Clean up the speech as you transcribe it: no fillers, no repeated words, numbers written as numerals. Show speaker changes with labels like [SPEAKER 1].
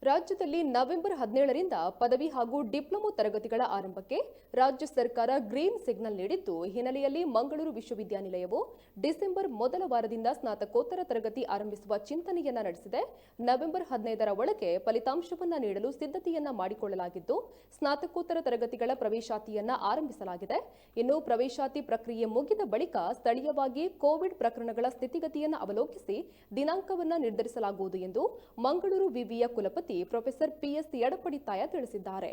[SPEAKER 1] ರಾಜ್ಯದಲ್ಲಿ ನವೆಂಬರ್ 17ರಿಂದ ಪದವಿ ಹಾಗೂ ಡಿಪ್ಲೊಮೊ ತರಗತಿಗಳ ಆರಂಭಕ್ಕೆ ರಾಜ್ಯ ಸರ್ಕಾರ ಗ್ರೀನ್ ಸಿಗ್ನಲ್ ನೀಡಿದ್ದು, ಹಿನ್ನೆಲೆಯಲ್ಲಿ ಮಂಗಳೂರು ವಿಶ್ವವಿದ್ಯಾನಿಲಯವು ಡಿಸೆಂಬರ್ ಮೊದಲ ವಾರದಿಂದ ಸ್ನಾತಕೋತ್ತರ ತರಗತಿ ಆರಂಭಿಸುವ ಚಿಂತನೆಯನ್ನ ನಡೆಸಿದೆ. ನವೆಂಬರ್ 15ರ ಒಳಗೆ ಫಲಿತಾಂಶವನ್ನ ನೀಡಲು ಸಿದ್ಧತೆಯನ್ನ ಮಾಡಿಕೊಳ್ಳಲಾಗಿದ್ದು, ಸ್ನಾತಕೋತ್ತರ ತರಗತಿಗಳ ಪ್ರವೇಶಾತಿಯನ್ನ ಆರಂಭಿಸಲಾಗಿದೆ. ಇನ್ನು ಪ್ರವೇಶಾತಿ ಪ್ರಕ್ರಿಯೆ ಮುಗಿದ ಬಳಿಕ ಸ್ಥಳೀಯವಾಗಿ ಕೋವಿಡ್ ಪ್ರಕರಣಗಳ ಸ್ಥಿತಿಗತಿಯನ್ನು ಅವಲೋಕಿಸಿ ದಿನಾಂಕವನ್ನ ನಿರ್ಧರಿಸಲಾಗುವುದು ಎಂದು ಮಂಗಳೂರು ವಿವಿಯ ಕುಲಪತಿ ಪ್ರೊಫೆಸರ್ PS ಯಡಪಡಿತಾಯ ತಿಳಿಸಿದ್ದಾರೆ.